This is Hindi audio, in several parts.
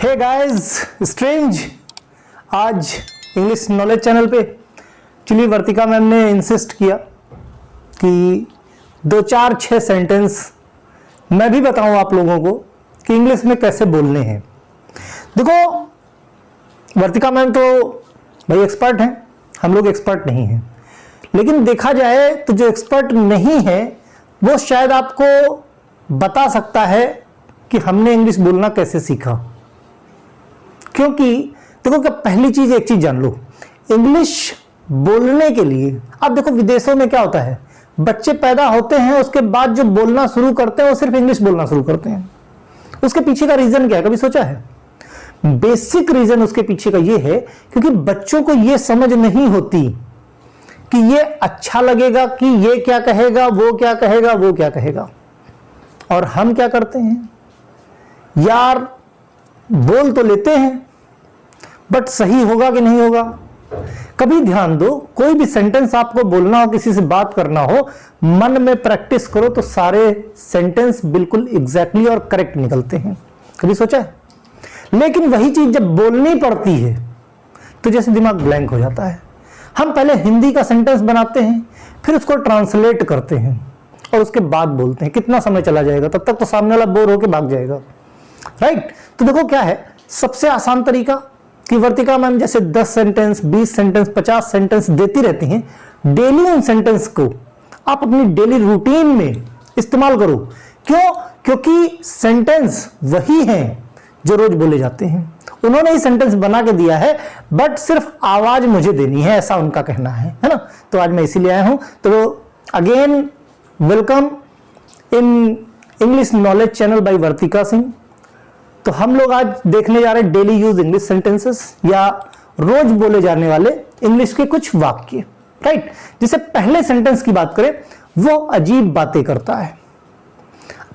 हे गाइस, स्ट्रेंज आज इंग्लिश नॉलेज चैनल पे चलिए वर्तिका मैम ने इंसिस्ट किया कि 2-4-6 सेंटेंस मैं भी बताऊं आप लोगों को कि इंग्लिश में कैसे बोलने हैं। देखो वर्तिका मैम तो भाई एक्सपर्ट हैं, हम लोग एक्सपर्ट नहीं हैं, लेकिन देखा जाए तो जो एक्सपर्ट नहीं है वो शायद आपको बता सकता है कि हमने इंग्लिश बोलना कैसे सीखा। क्योंकि देखो क्या, पहली चीज एक चीज जान लो, इंग्लिश बोलने के लिए अब देखो विदेशों में क्या होता है, बच्चे पैदा होते हैं उसके बाद जो बोलना शुरू करते हैं वो सिर्फ इंग्लिश बोलना शुरू करते हैं। उसके पीछे का रीजन क्या है, कभी सोचा है? बेसिक रीजन उसके पीछे का ये है क्योंकि बच्चों को ये समझ नहीं होती कि ये अच्छा लगेगा कि ये क्या कहेगा, वो क्या कहेगा, वो क्या कहेगा। और हम क्या करते हैं यार, बोल तो लेते हैं बट सही होगा कि नहीं होगा। कभी ध्यान दो, कोई भी सेंटेंस आपको बोलना हो, किसी से बात करना हो, मन में प्रैक्टिस करो तो सारे सेंटेंस बिल्कुल एग्जैक्टली और करेक्ट निकलते हैं। कभी सोचा है? लेकिन वही चीज जब बोलनी पड़ती है तो जैसे दिमाग ब्लैंक हो जाता है। हम पहले हिंदी का सेंटेंस बनाते हैं, फिर उसको ट्रांसलेट करते हैं और उसके बाद बोलते हैं। कितना समय चला जाएगा, तब तक तो सामने वाला बोर होकर भाग जाएगा, राइट? तो देखो क्या है सबसे आसान तरीका कि वर्तिका मैम जैसे 10 सेंटेंस, 20 सेंटेंस, 50 सेंटेंस देती रहती हैं, डेली उन सेंटेंस को आप अपनी डेली रूटीन में इस्तेमाल करो। क्यों? क्योंकि सेंटेंस वही हैं जो रोज बोले जाते हैं। उन्होंने ही सेंटेंस बना के दिया है बट सिर्फ आवाज मुझे देनी है, ऐसा उनका कहना है ना? तो आज मैं इसीलिए आया हूं। तो again welcome in English knowledge channel by Vartika Singh. तो हम लोग आज देखने जा रहे हैं डेली यूज इंग्लिश सेंटेंसेस या रोज बोले जाने वाले इंग्लिश के कुछ वाक्य, राइट? जिसे पहले सेंटेंस की बात करें, वो अजीब बातें करता है।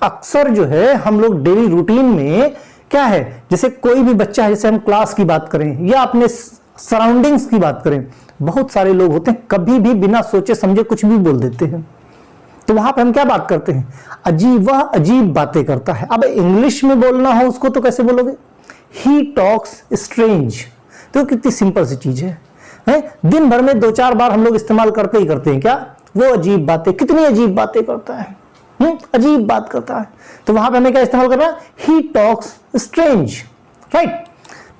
अक्सर जो है हम लोग डेली रूटीन में क्या है, जैसे कोई भी बच्चा है, जैसे हम क्लास की बात करें या अपने सराउंडिंग्स की बात करें, बहुत सारे लोग होते हैं कभी भी बिना सोचे समझे कुछ भी बोल देते हैं। तो वहां पे हम क्या बात करते हैं, वह अजीब बातें करता है। अब इंग्लिश में बोलना हो उसको तो कैसे बोलोगे? He talks strange. तो कितनी सिंपल सी चीज है? दिन भर में 2-4 बार हम लोग इस्तेमाल करते ही करते हैं क्या, वो अजीब बातें। कितनी अजीब बातें करता है, अजीब बात करता है। तो वहां पे हमें क्या इस्तेमाल करना है? He talks strange, right?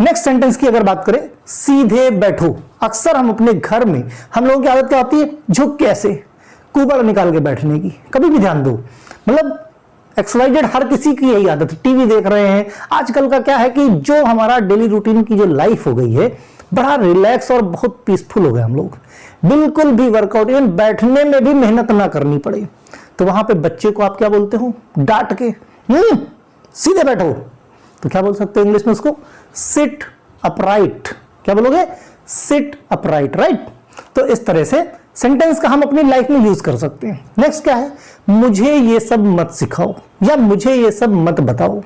Next sentence की अगर बात करें, सीधे बैठो। अक्सर हम अपने घर में, हम लोगों की आदत क्या होती है, झुक के ऐसे कुबड़ निकाल के बैठने की। कभी भी ध्यान दो, मतलब एक्सवाइजेड हर किसी की यही आदत है। टीवी देख रहे हैं, आजकल का क्या है कि जो हमारा डेली रूटीन की जो लाइफ हो गई है, बड़ा रिलैक्स और बहुत पीसफुल हो गए हम लोग। बिल्कुल भी वर्कआउट, इवन बैठने में भी मेहनत ना करनी पड़े। तो वहां पे बच्चे को आप क्या बोलते हो, डांट के सीधे बैठो, तो क्या बोल सकते हो इंग्लिश में उसको? Sit upright. क्या बोलोगे? Sit upright, right? तो इस तरह से सेंटेंस का हम अपनी लाइफ में यूज कर सकते हैं। नेक्स्ट क्या है, मुझे ये सब मत सिखाओ या मुझे ये सब मत बताओ।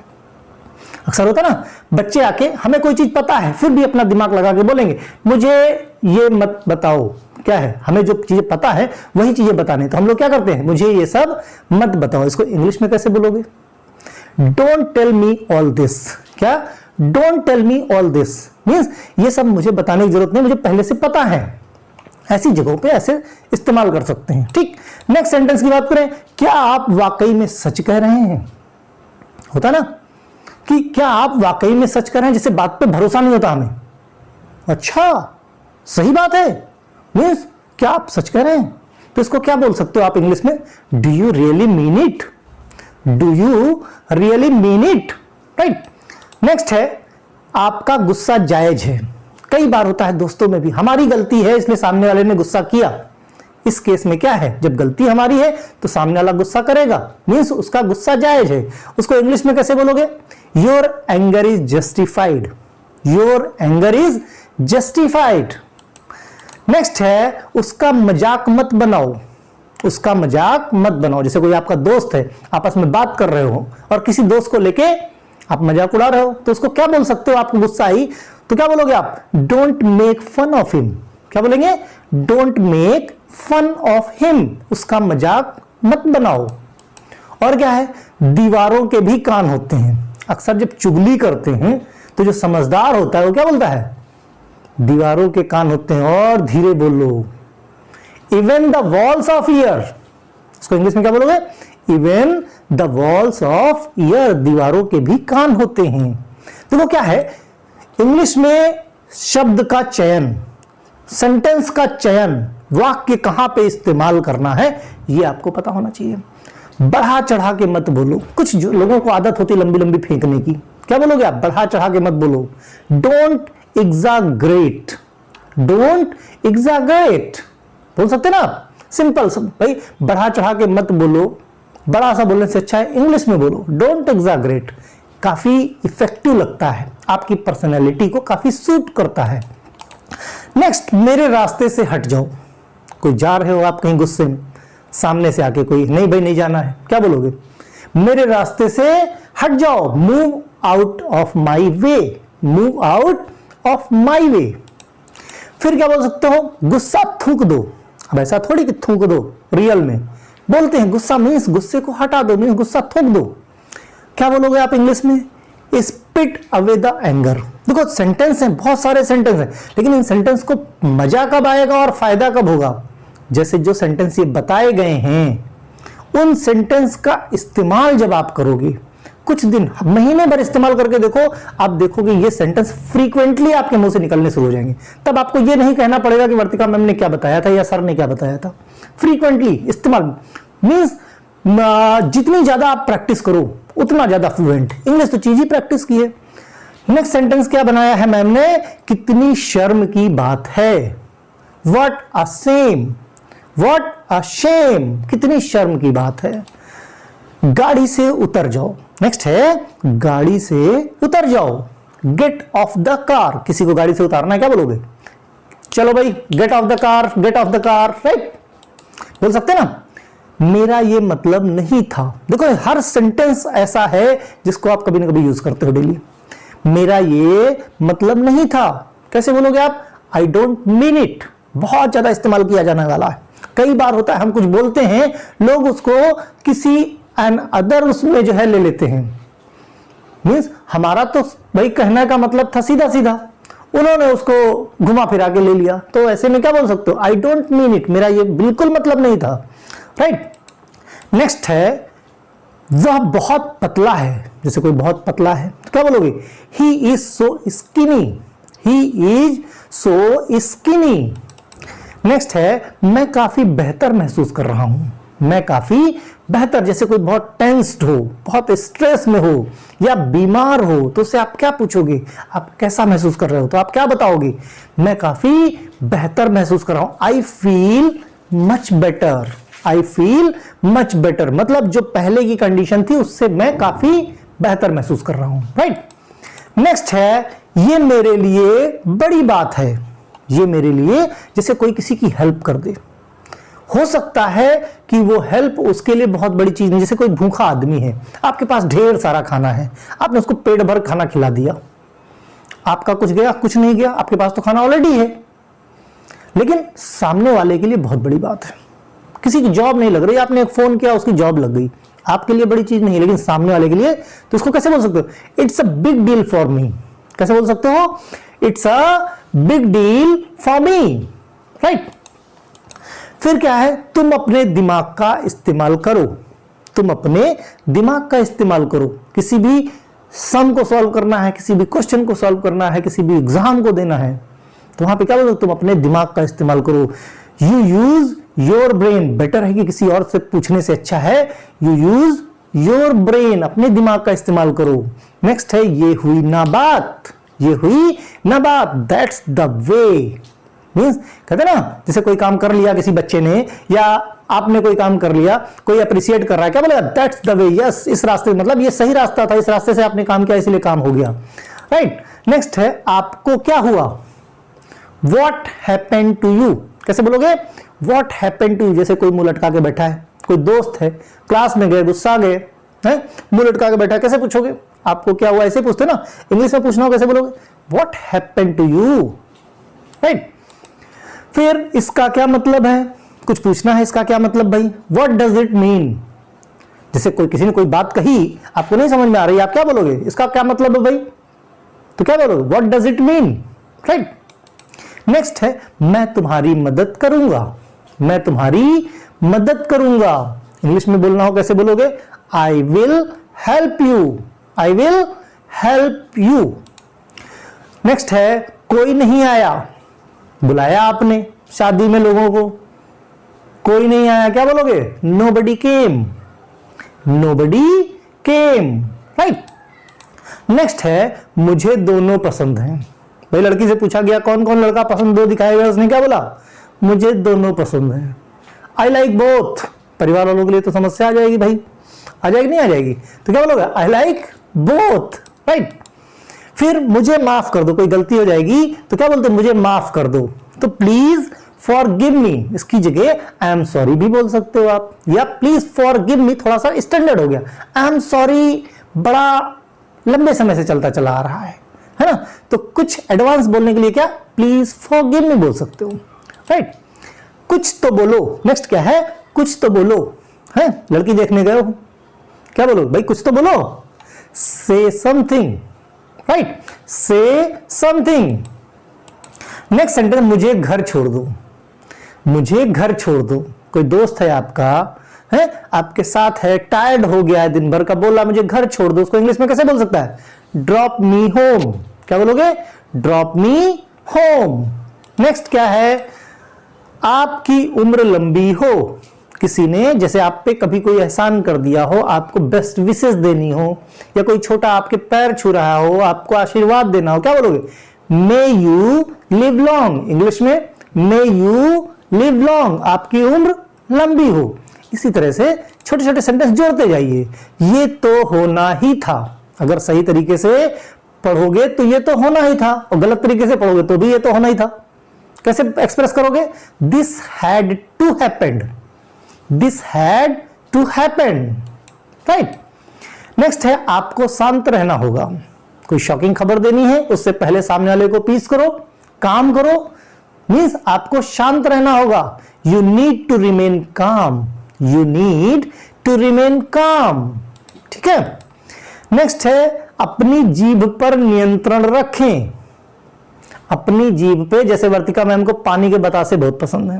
अक्सर होता ना, बच्चे आके हमें कोई चीज पता है फिर भी अपना दिमाग लगा के बोलेंगे मुझे ये मत बताओ। क्या है, हमें जो चीजें पता है वही चीजें बताने। तो हम लोग क्या करते हैं, मुझे ये सब मत बताओ। इसको इंग्लिश में कैसे बोलोगे? Don't tell me all this. क्या? Don't tell me all this means ये सब मुझे बताने की जरूरत नहीं, मुझे पहले से पता है। ऐसी जगहों पे ऐसे इस्तेमाल कर सकते हैं, ठीक? नेक्स्ट सेंटेंस की बात करें, क्या आप वाकई में सच कह रहे हैं? होता ना कि क्या आप वाकई में सच कह रहे हैं, जिससे बात पे भरोसा नहीं होता हमें। अच्छा, सही बात है, मींस क्या आप सच कह रहे हैं? तो इसको क्या बोल सकते हो आप इंग्लिश में? Do you really mean it? Do you really mean it, right? Next है, आपका गुस्सा जायज है। कई बार होता है दोस्तों में भी, हमारी गलती है इसलिए सामने वाले ने गुस्सा किया। इस केस में क्या है, जब गलती हमारी है तो सामने वाला गुस्सा करेगा, मींस उसका गुस्सा जायज है। उसको इंग्लिश में कैसे बोलोगे? Your anger is justified. Your anger is justified. Next है, उसका मजाक मत बनाओ। उसका मजाक मत बनाओ। जैसे कोई आपका दोस्त है, आपस में बात कर रहे हो और किसी दोस्त को लेके आप मजाक उड़ा रहे हो, तो उसको क्या बोल सकते हो? आपको गुस्सा आई तो क्या बोलोगे आप? Don't make fun of him. क्या बोलेंगे? Don't make fun of him. उसका मजाक मत बनाओ। और क्या है, दीवारों के भी कान होते हैं। अक्सर जब चुगली करते हैं तो जो समझदार होता है वो क्या बोलता है, दीवारों के कान होते हैं, और धीरे बोलो। Even the walls of year, इसको इंग्लिश में क्या बोलोगे, even the walls of year, दीवारों के भी कान होते हैं। तो वो क्या है, इंग्लिश में शब्द का चयन, सेंटेंस का चयन, वाक्य कहां पे इस्तेमाल करना है, ये आपको पता होना चाहिए। बढ़ा चढ़ा के मत बोलो। कुछ जो लोगों को आदत होती है लंबी लंबी फेंकने की, क्या बोलोगे आप, बढ़ा चढ़ा के मत बोलो। डोंट एग्जैगरेट, डोंट एग्जैगरेट बोल सकते ना आप, सिंपल भाई, बढ़ा चढ़ा के मत बोलो, बड़ा सा बोलने से अच्छा है इंग्लिश में बोलो, डोंट एग्जैगरेट। काफी इफेक्टिव लगता है, आपकी पर्सनैलिटी को काफी सूट करता है। नेक्स्ट, मेरे रास्ते से हट जाओ। कोई जा रहे हो आप कहीं गुस्से में, सामने से आके कोई, नहीं भाई नहीं जाना है, क्या बोलोगे, मेरे रास्ते से हट जाओ, move out of my way, move out of my way. फिर क्या बोल सकते हो, गुस्सा थूक दो। अब ऐसा थोड़ी कि थूक दो, रियल में बोलते हैं गुस्सा मीन्स गुस्से को हटा दो, मीन्स गुस्सा थूक दो। क्या बोलोगे आप इंग्लिश में, स्पिट अवे द एंगर। देखो सेंटेंस है, बहुत सारे सेंटेंस हैं, लेकिन इन सेंटेंस को मजा कब आएगा और फायदा कब होगा, जैसे जो सेंटेंस ये बताए गए हैं उन सेंटेंस का इस्तेमाल जब आप करोगे, कुछ दिन महीने भर इस्तेमाल करके देखो, आप देखोगे ये सेंटेंस फ्रीक्वेंटली आपके मुंह से निकलने शुरू हो जाएंगे। तब आपको ये नहीं कहना पड़ेगा कि वर्तिका मैम ने क्या बताया था या सर ने क्या बताया था। फ्रीक्वेंटली इस्तेमाल मींस जितनी ज्यादा आप प्रैक्टिस करो उतना ज्यादा फ्लुएंट। इंग्लिश तो चीज ही प्रैक्टिस की है। नेक्स्ट सेंटेंस क्या बनाया है मैम ने, कितनी शर्म की बात है, what a shame, what a shame, कितनी शर्म की बात है। गाड़ी से उतर जाओ, नेक्स्ट है गाड़ी से उतर जाओ, गेट ऑफ द कार, किसी को गाड़ी से उतारना है, क्या बोलोगे, चलो भाई get off the car, get off the car, right बोल सकते हैं ना। मेरा ये मतलब नहीं था, देखो हर सेंटेंस ऐसा है जिसको आप कभी ना कभी यूज करते हो डेली। मेरा ये मतलब नहीं था, कैसे बोलोगे आप, आई डोंट मीन इट, बहुत ज्यादा इस्तेमाल किया जाने वाला है। कई बार होता है हम कुछ बोलते हैं, लोग उसको किसी एन अदर उसमें जो है ले लेते हैं, मीन्स हमारा तो भाई कहने का मतलब था सीधा सीधा, उन्होंने उसको घुमा फिरा के ले लिया। तो ऐसे में क्या बोल सकते हो, आई डोंट मीन इट, मेरा ये बिल्कुल मतलब नहीं था, राइट। नेक्स्ट है वह बहुत पतला है, जैसे कोई बहुत पतला है तो क्या बोलोगे, he is so skinny, he is so skinny. Next है मैं काफी बेहतर महसूस कर रहा हूं, मैं काफी बेहतर, जैसे कोई बहुत टेंस्ड हो, बहुत स्ट्रेस में हो या बीमार हो तो उससे आप क्या पूछोगे, आप कैसा महसूस कर रहे हो, तो आप क्या बताओगे, मैं काफी बेहतर महसूस कर रहा हूं, I feel much better, I feel much better, मतलब जो पहले की कंडीशन थी उससे मैं काफी बेहतर महसूस कर रहा हूं, राइट। नेक्स्ट है ये मेरे लिए बड़ी बात है, ये मेरे लिए, जैसे कोई किसी की हेल्प कर दे, हो सकता है कि वो हेल्प उसके लिए बहुत बड़ी चीज नहीं, जैसे कोई भूखा आदमी है, आपके पास ढेर सारा खाना है, आपने उसको पेट भर खाना खिला दिया, आपका कुछ गया, कुछ नहीं गया, आपके पास तो खाना ऑलरेडी है, लेकिन सामने वाले के लिए बहुत बड़ी बात है। किसी की जॉब नहीं लग रही, आपने एक फोन किया उसकी जॉब लग गई, आपके लिए बड़ी चीज नहीं है, लेकिन सामने वाले के लिए, तो उसको कैसे बोल सकते हो, it's a big deal for me, कैसे बोल सकते हो, it's a big deal for me, right. फिर क्या है, तुम अपने दिमाग का इस्तेमाल करो, तुम अपने दिमाग का इस्तेमाल करो, किसी भी सम को सॉल्व करना है, किसी भी क्वेश्चन को सॉल्व करना है, किसी भी एग्जाम को देना है, तो वहां पे क्या बोलो, तुम अपने दिमाग का इस्तेमाल करो। You use your brain, better है कि किसी और से पूछने से अच्छा है, यू यूज योर ब्रेन, अपने दिमाग का इस्तेमाल करो। नेक्स्ट है ये हुई ना बात, ये हुई ना बात, दैट्स द वे, मीन्स कहते ना, जैसे कोई काम कर लिया किसी बच्चे ने या आपने कोई काम कर लिया, कोई अप्रिशिएट कर रहा है, क्या बोलेगा, दैट्स द वे, यस इस रास्ते, मतलब ये सही रास्ता था, इस रास्ते से आपने काम किया इसलिए काम हो गया, राइट। नेक्स्ट है आपको क्या हुआ, व्हाट हैपेंड टू यू, कैसे बोलोगे, व्हाट हैपेंड टू यू, जैसे कोई मुंह लटका के बैठा है, कोई दोस्त है, क्लास में गए गुस्सा गए हैं, मुंह लटका के बैठा है, कैसे पूछोगे, आपको क्या हुआ, ऐसे पूछते ना, इंग्लिश में पूछना हो कैसे बोलोगे, what happened to you, right. फिर इसका क्या मतलब है, कुछ पूछना है, इसका क्या मतलब भाई, व्हाट डज इट मीन, जैसे कोई किसी ने कोई बात कही आपको नहीं समझ में आ रही, आप क्या बोलोगे, इसका क्या मतलब है भाई, तो क्या बोलोगे? What does it mean, right. Next है मैं तुम्हारी मदद करूंगा, मैं तुम्हारी मदद करूंगा। इंग्लिश में बोलना हो कैसे बोलोगे? I will help you, I will help you. Next है कोई नहीं आया, बुलाया आपने शादी में लोगों को, कोई नहीं आया, क्या बोलोगे? Nobody came, nobody came, right. Next है मुझे दोनों पसंद हैं। भाई लड़की से पूछा गया कौन कौन लड़का पसंद दो दिखाएगा, उसने क्या बोला? मुझे दोनों पसंद हैं। आई लाइक बोथ, परिवार वालों के लिए तो समस्या आ जाएगी भाई, आ जाएगी नहीं आ जाएगी? तो क्या बोलोगे? I like both, right. फिर मुझे माफ कर दो, कोई गलती हो जाएगी तो क्या बोलते? मुझे माफ कर दो। तो प्लीज फॉरगिव मी, इसकी जगह आई एम सॉरी भी बोल सकते हो आप, या प्लीज फॉरगिव मी थोड़ा सा स्टैंडर्ड हो गया। आई एम सॉरी बड़ा लंबे समय से चलता चला आ रहा है ना? तो कुछ एडवांस बोलने के लिए क्या? प्लीज फॉरगिव मी बोल सकते हो, राइट। कुछ तो बोलो। नेक्स्ट क्या है? कुछ तो बोलो, है? लड़की देखने गए हो, क्या बोलो भाई? कुछ तो बोलो, से समथिंग, राइट, से समथिंग। नेक्स्ट सेंटेंस मुझे घर छोड़ दो, मुझे घर छोड़ दो। कोई दोस्त है आपका, है आपके साथ है, टायर्ड हो गया है दिन भर का, बोला मुझे घर छोड़ दो, उसको इंग्लिश में कैसे बोल सकता है? ड्रॉप मी होम, क्या बोलोगे? Drop me home. नेक्स्ट क्या है? आपकी उम्र लंबी हो, किसी ने जैसे आप पे कभी कोई एहसान कर दिया हो, आपको बेस्ट विशेस देनी हो, या कोई छोटा आपके पैर छू रहा हो, आपको आशीर्वाद देना हो, क्या बोलोगे? May you live long, English में मे यू लिव लॉन्ग, आपकी उम्र लंबी हो। इसी तरह से छोटे छोटे सेंटेंस जोड़ते जाइए। ये तो होना ही था, अगर सही तरीके से पढ़ोगे तो ये तो होना ही था, और गलत तरीके से पढ़ोगे तो भी ये तो होना ही था। कैसे एक्सप्रेस करोगे? This had to happened, this had to happened, right. Next है आपको शांत रहना होगा। कोई शॉकिंग खबर देनी है, उससे पहले सामने वाले को पीस करो, काम करो, मीन्स आपको शांत रहना होगा। You need to remain calm, you need to remain calm, ठीक है। नेक्स्ट है अपनी जीभ पर नियंत्रण रखें। अपनी जीभ पे, जैसे वर्तिका मैम को पानी के बतासे बहुत पसंद है,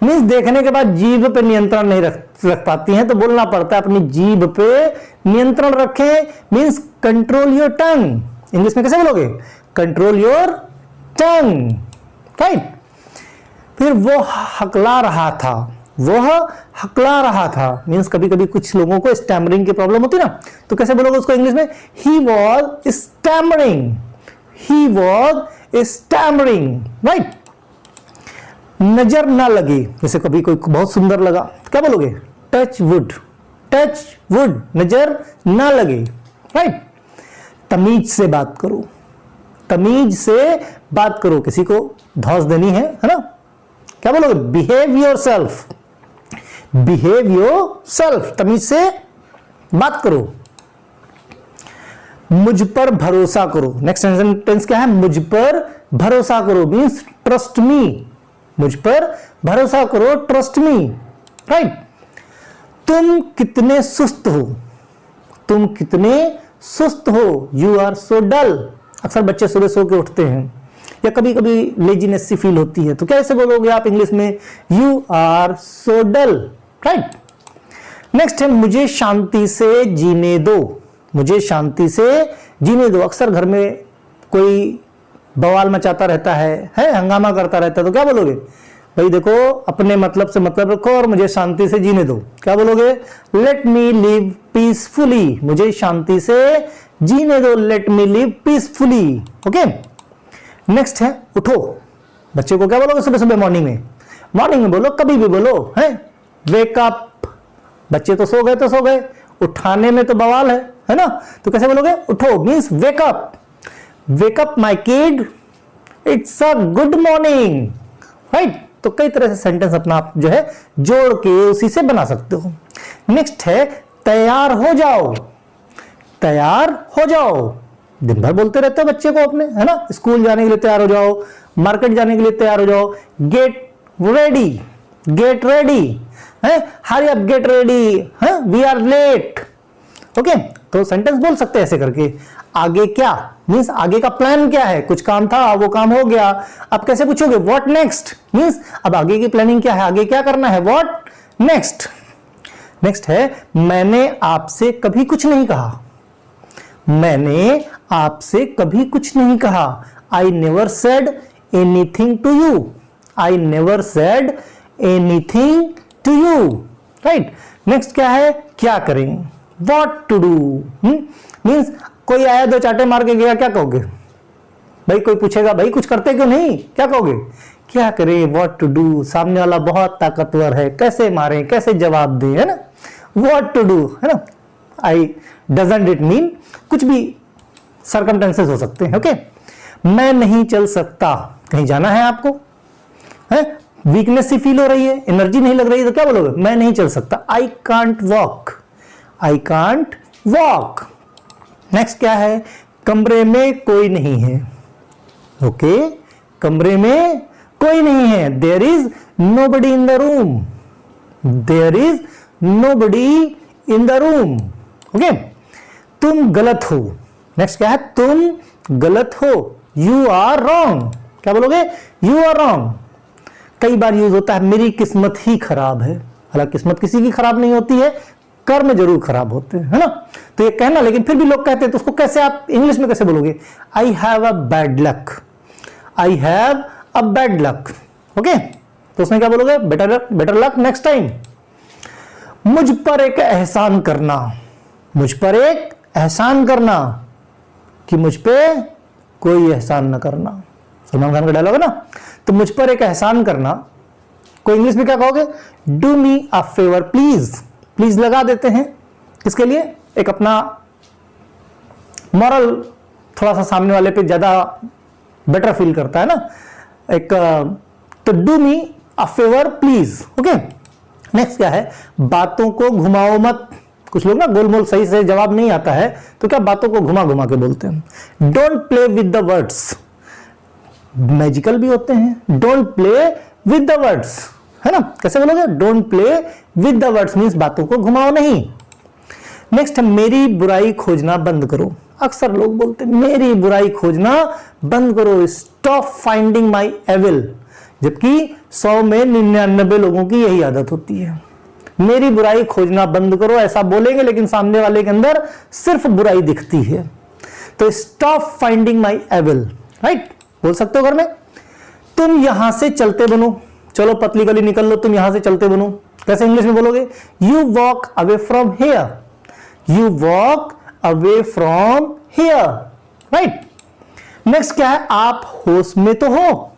मीन्स देखने के बाद जीभ पे नियंत्रण नहीं रख पाती हैं, तो बोलना पड़ता है अपनी जीभ पे नियंत्रण रखें, means control your tongue. English में कैसे बोलोगे? Control your tongue, right. फिर वो हकला रहा था, वह हकला रहा था, मीन्स कभी कभी कुछ लोगों को स्टैमरिंग की प्रॉब्लम होती है ना, तो कैसे बोलोगे उसको इंग्लिश में? He was stammering, he was stammering, right. नजर ना लगे, जैसे कभी कोई बहुत सुंदर लगा, क्या बोलोगे? टच वुड, टच वुड, नजर ना लगे, राइट। तमीज से बात करो, तमीज से बात करो, किसी को धौंस देनी है ना, क्या बोलोगे? Behave your self, behave your self, तमीज से बात करो। मुझ पर भरोसा करो। नेक्स्ट सेंटेंस क्या है? मुझ पर भरोसा करो, मीन्स ट्रस्ट मी, मुझ पर भरोसा करो, ट्रस्ट मी, राइट। तुम कितने सुस्त हो, तुम कितने सुस्त हो, यू आर सो डल। अक्सर बच्चे सुबह सो के उठते हैं, या कभी कभी लेजीनेस सी फील होती है, तो कैसे बोलोगे आप इंग्लिश में? You are so dull, right. Next है मुझे शांति से जीने दो, मुझे शांति से जीने दो। अक्सर घर में कोई बवाल मचाता रहता है, हंगामा करता रहता है, तो क्या बोलोगे? भाई देखो अपने मतलब से मतलब रखो और मुझे शांति से जीने दो, क्या बोलोगे? लेट मी लिव पीसफुली, मुझे शांति से जीने दो, let me live peacefully, okay. Next है उठो। बच्चे को क्या बोलोगे सुबह सुबह मॉर्निंग में? मॉर्निंग में बोलो, कभी भी बोलो, है वेक अप। बच्चे तो सो गए तो सो गए, उठाने में तो बवाल है ना, तो कैसे बोलोगे? उठो, means wake up, wake up my kid, it's a good morning, right. तो कई तरह से सेंटेंस अपना आप जो है जोड़ के उसी से बना सकते हो। नेक्स्ट है तैयार हो जाओ, तैयार हो जाओ। दिन भर बोलते रहते हो बच्चे को अपने, है ना, स्कूल जाने के लिए तैयार हो जाओ, मार्केट जाने के लिए तैयार हो जाओ, गेट रेडी, गेट रेडी, है, hurry up, get ready, we are late, okay. तो सेंटेंस बोल सकते हैं ऐसे करके। आगे क्या मीन्स आगे का प्लान क्या है, कुछ काम था वो काम हो गया। अब कैसे पूछोगे व्हाट नेक्स्ट मीन्स अब आगे की प्लानिंग क्या है, आगे क्या करना है, व्हाट नेक्स्ट। नेक्स्ट है मैंने आपसे कभी कुछ नहीं कहा, मैंने आपसे कभी कुछ नहीं कहा। I never said anything to you, I never said anything to you, right. Next क्या है क्या करें, व्हाट टू डू मीन्स कोई आया दो चाटे मार के गया, क्या कहोगे भाई, कोई पूछेगा भाई कुछ करते क्यों नहीं, क्या कहोगे क्या करें, व्हाट टू डू। सामने वाला बहुत ताकतवर है, कैसे मारें कैसे जवाब दें, है ना, व्हाट टू डू, है ना। आई डजंट इट मीन कुछ भी सर्कमटेंसेस हो सकते हैं, ओके। मैं नहीं चल सकता, कहीं जाना है आपको, है वीकनेस सी फील हो रही है, एनर्जी नहीं लग रही है, तो क्या बोलोगे मैं नहीं चल सकता, I can't walk, I can't walk. Next क्या है कमरे में कोई नहीं है, ओके कमरे में कोई नहीं है, there is nobody in the room, there is nobody in the room, okay. तुम गलत हो, नेक्स्ट क्या है तुम गलत हो, यू आर रॉन्ग, क्या बोलोगे यू आर रॉन्ग। कई बार यूज होता है मेरी किस्मत ही खराब है, हालांकि किस्मत किसी की खराब नहीं होती है, कर्म जरूर खराब होते हैं, है ना। तो ये कहना, लेकिन फिर भी लोग कहते हैं तो उसको कैसे आप इंग्लिश में कैसे बोलोगे, I have a bad luck, I have a bad luck, okay. तो उसमें क्या बोलोगे बेटर लक नेक्स्ट टाइम। मुझ पर एक एहसान करना, मुझ पर एक एहसान करना, कि मुझ पे कोई एहसान न करना, सलमान खान का डायलॉग है ना। तो मुझ पर एक एहसान करना को इंग्लिश में क्या कहोगे, do me a favour please, please लगा देते हैं किसके लिए, एक अपना मॉरल थोड़ा सा सामने वाले पे ज्यादा बेटर फील करता है ना, एक तो do me a favour please, okay. Next क्या है बातों को घुमाओ मत, कुछ लोग ना गोलमोल सही से जवाब नहीं आता है तो क्या बातों को घुमा घुमा के बोलते हैं। Don't play with the words, magical भी होते हैं, don't play with the words, है ना, कैसे बोलोगे don't play with the words means बातों को घुमाओ नहीं। नेक्स्ट मेरी बुराई खोजना बंद करो, अक्सर लोग बोलते हैं मेरी बुराई खोजना बंद करो, स्टॉप फाइंडिंग माई एविल, जबकि 100 में 99 लोगों की यही आदत होती है, मेरी बुराई खोजना बंद करो, ऐसा बोलेंगे लेकिन सामने वाले के अंदर सिर्फ बुराई दिखती है। तो stop finding my evil, right बोल सकते हो घर में। तुम यहां से चलते बनो, चलो पतली गली निकल लो, तुम यहां से चलते बनो, कैसे इंग्लिश में बोलोगे you walk away from here, you walk away from here, right. Next क्या है आप होश में तो हो,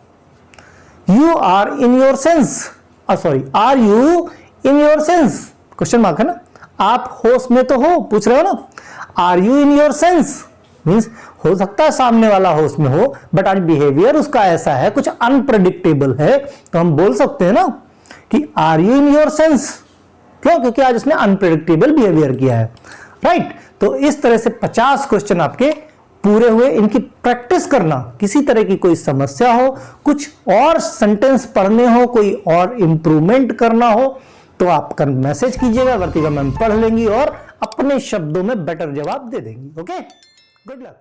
you are in your sense, sorry are you in your sense, question mark है ना, आप होश में तो हो, पूछ रहे हो ना, are you in your sense means हो सकता है सामने वाला होश में हो बट आज बिहेवियर उसका ऐसा है कुछ अनप्रेडिक्टेबल है, तो हम बोल सकते हैं ना कि are you in your sense, क्यों, क्योंकि आज उसने अनप्रेडिक्टेबल बिहेवियर किया है, राइट। तो इस तरह से 50 क्वेश्चन आपके पूरे हुए, इनकी प्रैक्टिस करना, किसी तरह की कोई समस्या हो, कुछ और सेंटेंस पढ़ने हो, कोई और इंप्रूवमेंट करना हो तो आप मैसेज कीजिएगा, वर्तिका मैम पढ़ लेंगी और अपने शब्दों में बेटर जवाब दे देंगी, ओके। Good luck.